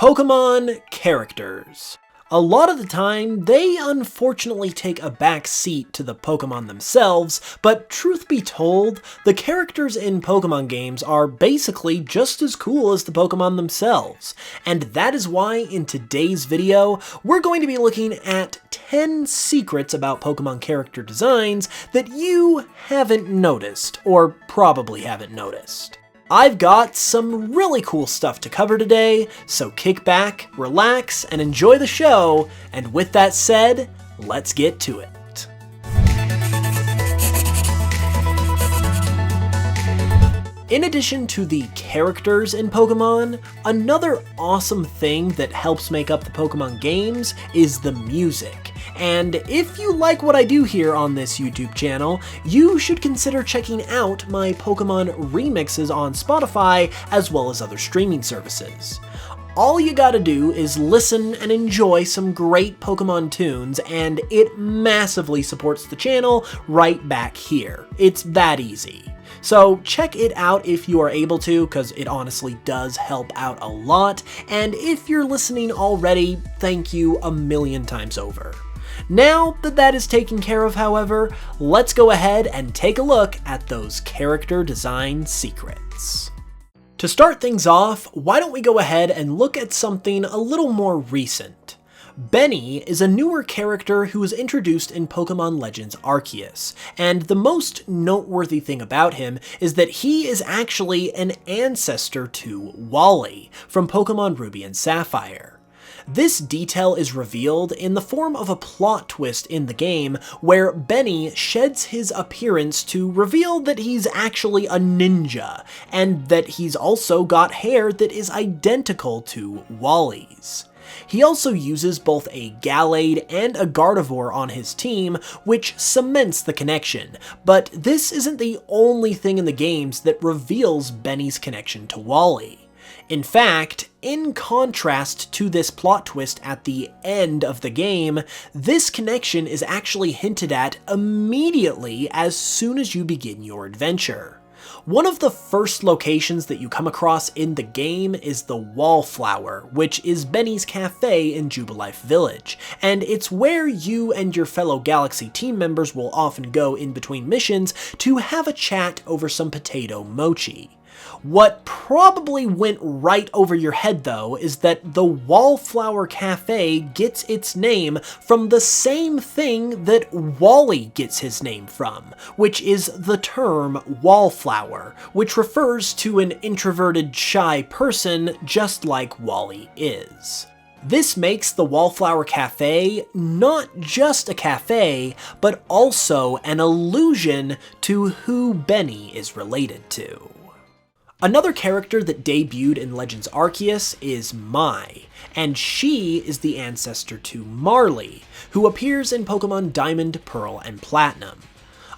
Pokémon characters. A lot of the time, they unfortunately take a back seat to the Pokémon themselves, but truth be told, the characters in Pokémon games are basically just as cool as the Pokémon themselves. And that is why in today's video, we're going to be looking at 10 secrets about Pokémon character designs that you haven't noticed, or probably haven't noticed. I've got some really cool stuff to cover today, so kick back, relax, and enjoy the show, and with that said, let's get to it. In addition to the characters in Pokémon, another awesome thing that helps make up the Pokémon games is the music. And if you like what I do here on this YouTube channel, you should consider checking out my Pokémon remixes on Spotify as well as other streaming services. All you gotta do is listen and enjoy some great Pokémon tunes, and it massively supports the channel right back here. It's that easy. So check it out if you are able to, because it honestly does help out a lot, and if you're listening already, thank you a million times over. Now that that is taken care of, however, let's go ahead and take a look at those character design secrets. To start things off, why don't we go ahead and look at something a little more recent. Benny is a newer character who was introduced in Pokemon Legends Arceus, and the most noteworthy thing about him is that he is actually an ancestor to Wally from Pokemon Ruby and Sapphire. This detail is revealed in the form of a plot twist in the game where Benny sheds his appearance to reveal that he's actually a ninja, and that he's also got hair that is identical to Wally's. He also uses both a Gallade and a Gardevoir on his team, which cements the connection, but this isn't the only thing in the games that reveals Benny's connection to Wally. In fact, in contrast to this plot twist at the end of the game, this connection is actually hinted at immediately as soon as you begin your adventure. One of the first locations that you come across in the game is the Wallflower, which is Benny's cafe in Jubilife Village, and it's where you and your fellow Galaxy team members will often go in between missions to have a chat over some potato mochi. What probably went right over your head though is that the Wallflower Cafe gets its name from the same thing that Wally gets his name from, which is the term wallflower, which refers to an introverted, shy person just like Wally is. This makes the Wallflower Cafe not just a cafe, but also an allusion to who Benny is related to. Another character that debuted in Legends Arceus is Mai, and she is the ancestor to Marley, who appears in Pokemon Diamond, Pearl, and Platinum.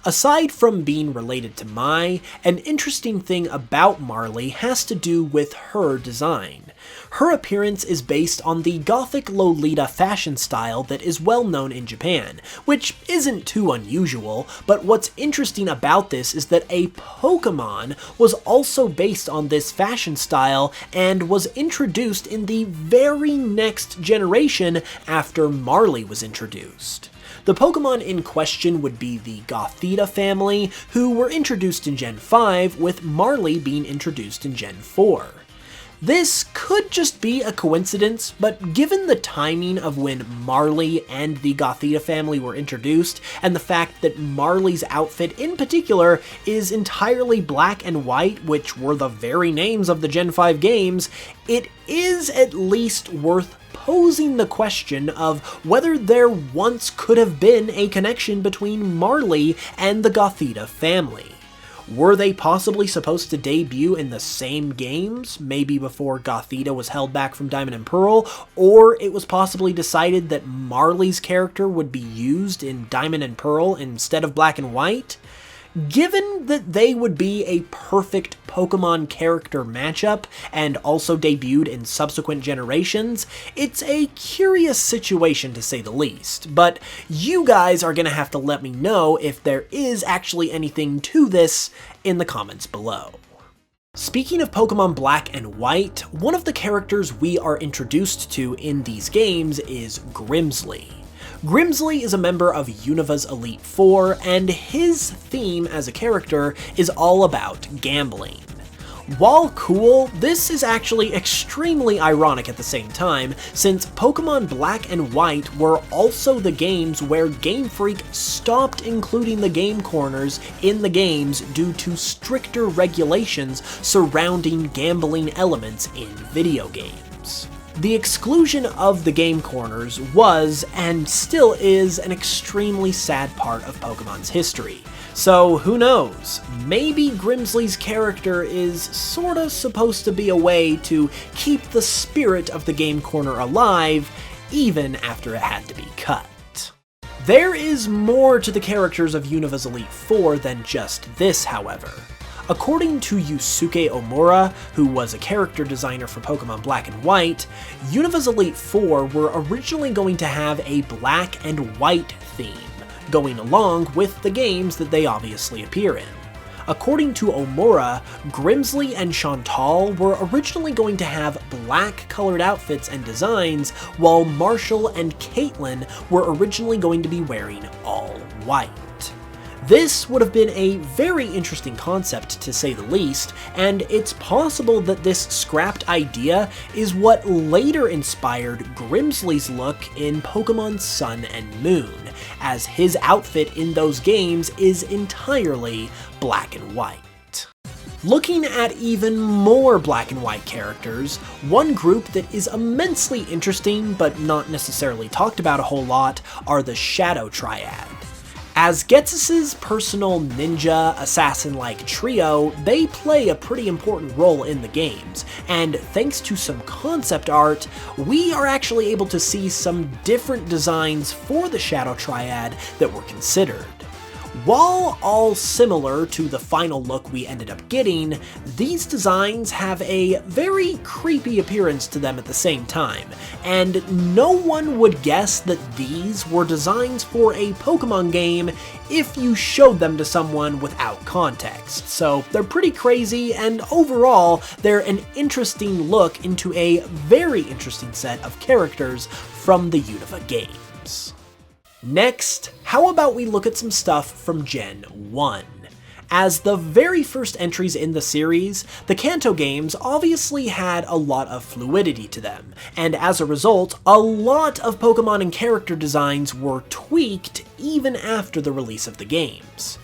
Aside from being related to Mai, an interesting thing about Marley has to do with her design. Her appearance is based on the Gothic Lolita fashion style that is well known in Japan, which isn't too unusual, but what's interesting about this is that a Pokémon was also based on this fashion style and was introduced in the very next generation after Marley was introduced. The Pokemon in question would be the Gothita family, who were introduced in Gen 5, with Marley being introduced in Gen 4. This could just be a coincidence, but given the timing of when Marley and the Gothita family were introduced, and the fact that Marley's outfit in particular is entirely black and white, which were the very names of the Gen 5 games, it is at least worth posing the question of whether there once could have been a connection between Marley and the Gothita family. Were they possibly supposed to debut in the same games, maybe before Gothita was held back from Diamond and Pearl, or it was possibly decided that Marley's character would be used in Diamond and Pearl instead of Black and White? Given that they would be a perfect Pokemon character matchup, and also debuted in subsequent generations, it's a curious situation to say the least, but you guys are gonna have to let me know if there is actually anything to this in the comments below. Speaking of Pokemon Black and White, one of the characters we are introduced to in these games is Grimsley. Grimsley is a member of Univa's Elite Four, and his theme as a character is all about gambling. While cool, this is actually extremely ironic at the same time, since Pokemon Black and White were also the games where Game Freak stopped including the game corners in the games due to stricter regulations surrounding gambling elements in video games. The exclusion of the game corners was, and still is, an extremely sad part of Pokemon's history. So who knows, maybe Grimsley's character is sorta supposed to be a way to keep the spirit of the game corner alive, even after it had to be cut. There is more to the characters of Univa's Elite Four than just this, however. According to Yusuke Omura, who was a character designer for Pokemon Black and White, Univa's Elite Four were originally going to have a black and white theme, going along with the games that they obviously appear in. According to Omura, Grimsley and Chantal were originally going to have black colored outfits and designs, while Marshall and Caitlin were originally going to be wearing all white. This would have been a very interesting concept to say the least, and it's possible that this scrapped idea is what later inspired Grimsley's look in Pokemon Sun and Moon, as his outfit in those games is entirely black and white. Looking at even more black and white characters, one group that is immensely interesting but not necessarily talked about a whole lot are the Shadow Triad. As Ghetsis' personal ninja, assassin-like trio, they play a pretty important role in the games, and thanks to some concept art, we are actually able to see some different designs for the Shadow Triad that were considered. While all similar to the final look we ended up getting, these designs have a very creepy appearance to them at the same time, and no one would guess that these were designs for a Pokemon game if you showed them to someone without context. So they're pretty crazy, and overall, they're an interesting look into a very interesting set of characters from the Univa games. Next, how about we look at some stuff from Gen 1? As the very first entries in the series, the Kanto games obviously had a lot of fluidity to them, and as a result, a lot of Pokemon and character designs were tweaked even after the release of the games.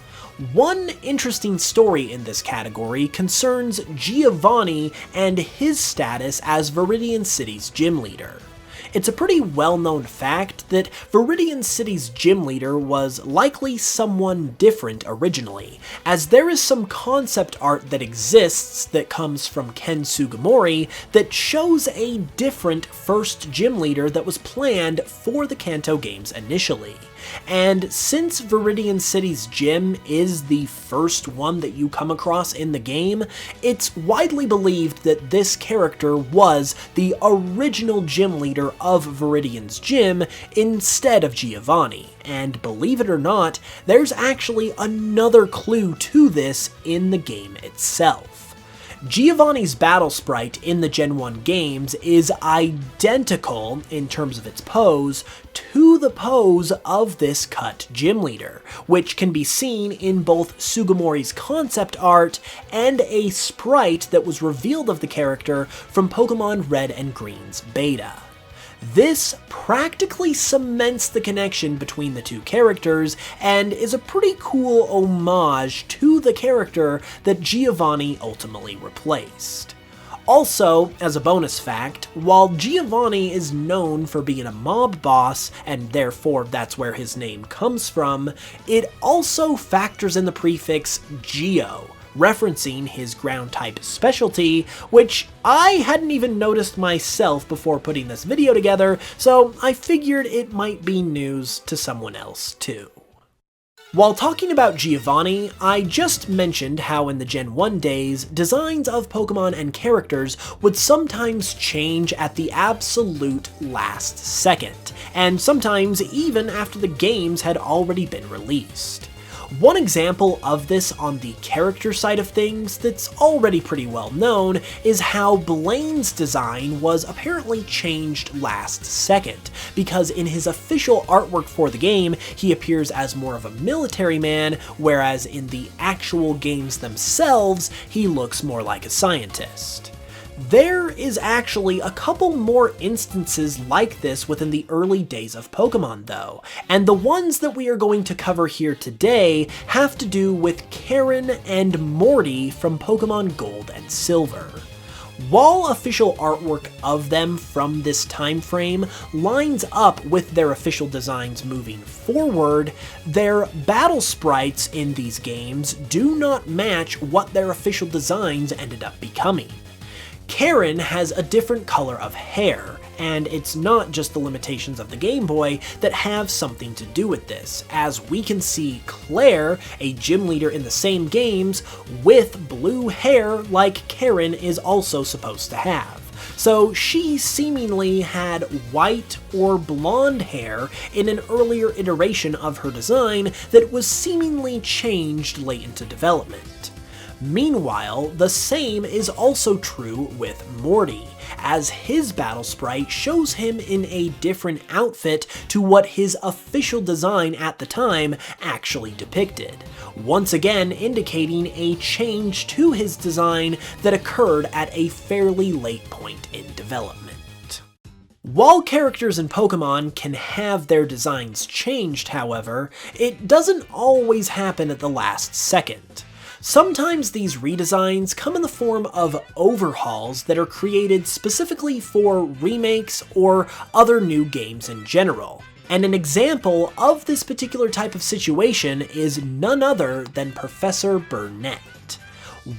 One interesting story in this category concerns Giovanni and his status as Viridian City's gym leader. It's a pretty well-known fact that Viridian City's gym leader was likely someone different originally, as there is some concept art that exists that comes from Ken Sugimori that shows a different first gym leader that was planned for the Kanto games initially. And since Viridian City's gym is the first one that you come across in the game, it's widely believed that this character was the original gym leader of Viridian's gym instead of Giovanni. And believe it or not, there's actually another clue to this in the game itself. Giovanni's battle sprite in the Gen 1 games is identical, in terms of its pose, to the pose of this cut gym leader, which can be seen in both Sugimori's concept art and a sprite that was revealed of the character from Pokemon Red and Green's beta. This practically cements the connection between the two characters and is a pretty cool homage to the character that Giovanni ultimately replaced. Also, as a bonus fact, while Giovanni is known for being a mob boss, and therefore that's where his name comes from, it also factors in the prefix Geo, referencing his ground-type specialty, which I hadn't even noticed myself before putting this video together, so I figured it might be news to someone else too. While talking about Giovanni, I just mentioned how in the Gen 1 days, designs of Pokemon and characters would sometimes change at the absolute last second, and sometimes even after the games had already been released. One example of this on the character side of things that's already pretty well known is how Blaine's design was apparently changed last second, because in his official artwork for the game, he appears as more of a military man, whereas in the actual games themselves, he looks more like a scientist. There is actually a couple more instances like this within the early days of Pokemon though, and the ones that we are going to cover here today have to do with Karen and Morty from Pokemon Gold and Silver. While official artwork of them from this time frame lines up with their official designs moving forward, their battle sprites in these games do not match what their official designs ended up becoming. Karen has a different color of hair, and it's not just the limitations of the Game Boy that have something to do with this, as we can see Claire, a gym leader in the same games, with blue hair like Karen is also supposed to have. So she seemingly had white or blonde hair in an earlier iteration of her design that was seemingly changed late into development. Meanwhile, the same is also true with Morty, as his battle sprite shows him in a different outfit to what his official design at the time actually depicted, once again indicating a change to his design that occurred at a fairly late point in development. While characters in Pokemon can have their designs changed, however, it doesn't always happen at the last second. Sometimes these redesigns come in the form of overhauls that are created specifically for remakes or other new games in general. And an example of this particular type of situation is none other than Professor Burnette.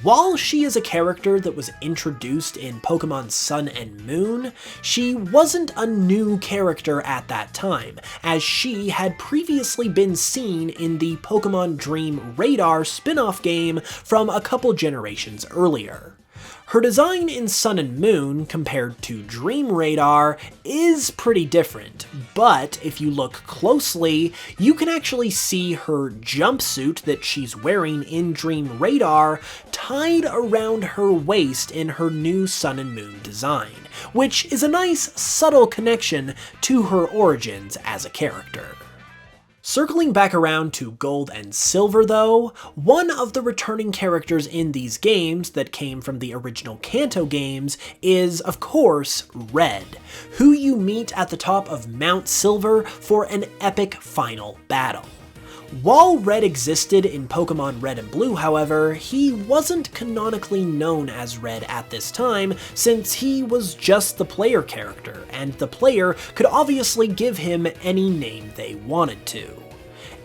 While she is a character that was introduced in Pokemon Sun and Moon, she wasn't a new character at that time, as she had previously been seen in the Pokemon Dream Radar spin-off game from a couple generations earlier. Her design in Sun and Moon, compared to Dream Radar, is pretty different, but if you look closely, you can actually see her jumpsuit that she's wearing in Dream Radar tied around her waist in her new Sun and Moon design, which is a nice, subtle connection to her origins as a character. Circling back around to Gold and Silver though, one of the returning characters in these games that came from the original Kanto games is, of course, Red, who you meet at the top of Mount Silver for an epic final battle. While Red existed in Pokemon Red and Blue, however, he wasn't canonically known as Red at this time, since he was just the player character, and the player could obviously give him any name they wanted to.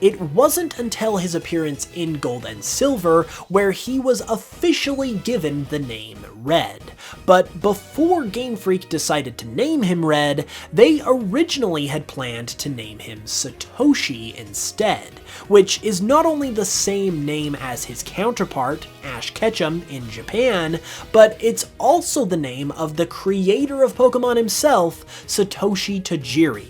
It wasn't until his appearance in Gold and Silver where he was officially given the name Red, but before Game Freak decided to name him Red, they originally had planned to name him Satoshi instead, which is not only the same name as his counterpart, Ash Ketchum, in Japan, but it's also the name of the creator of Pokemon himself, Satoshi Tajiri.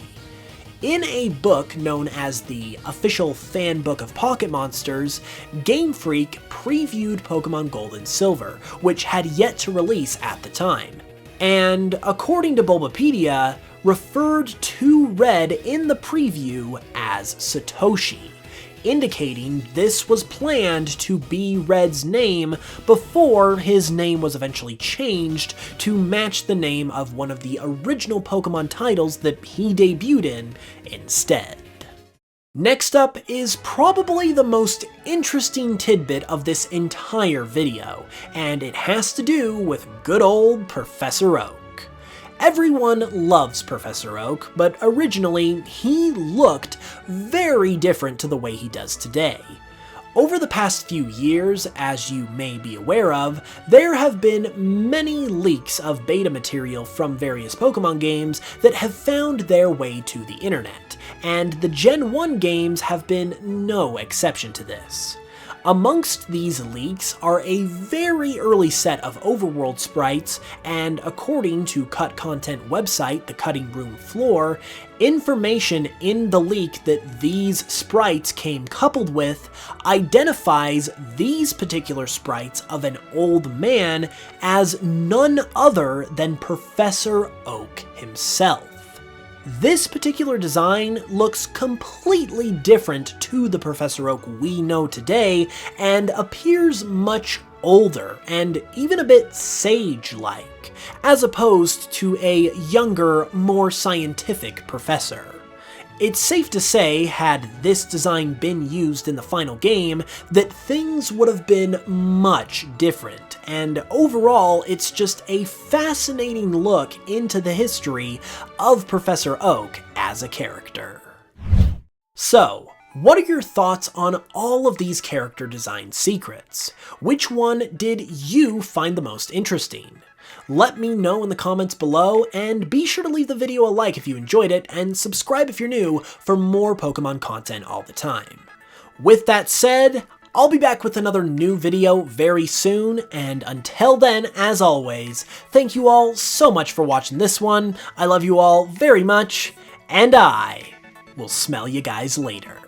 In a book known as the Official Fan Book of Pocket Monsters, Game Freak previewed Pokemon Gold and Silver, which had yet to release at the time, and according to Bulbapedia, referred to Red in the preview as Satoshi, indicating this was planned to be Red's name before his name was eventually changed to match the name of one of the original Pokemon titles that he debuted in instead. Next up is probably the most interesting tidbit of this entire video, and it has to do with good old Professor Oak. Everyone loves Professor Oak, but originally he looked very different to the way he does today. Over the past few years, as you may be aware of, there have been many leaks of beta material from various Pokemon games that have found their way to the internet, and the Gen 1 games have been no exception to this. Amongst these leaks are a very early set of overworld sprites, and according to cut content website The Cutting Room Floor, information in the leak that these sprites came coupled with identifies these particular sprites of an old man as none other than Professor Oak himself. This particular design looks completely different to the Professor Oak we know today and appears much older and even a bit sage-like, as opposed to a younger, more scientific professor. It's safe to say, had this design been used in the final game, that things would have been much different, and overall it's just a fascinating look into the history of Professor Oak as a character. So, what are your thoughts on all of these character design secrets? Which one did you find the most interesting? Let me know in the comments below, and be sure to leave the video a like if you enjoyed it, and subscribe if you're new for more Pokemon content all the time. With that said, I'll be back with another new video very soon, and until then, as always, thank you all so much for watching this one. I love you all very much, and I will smell you guys later.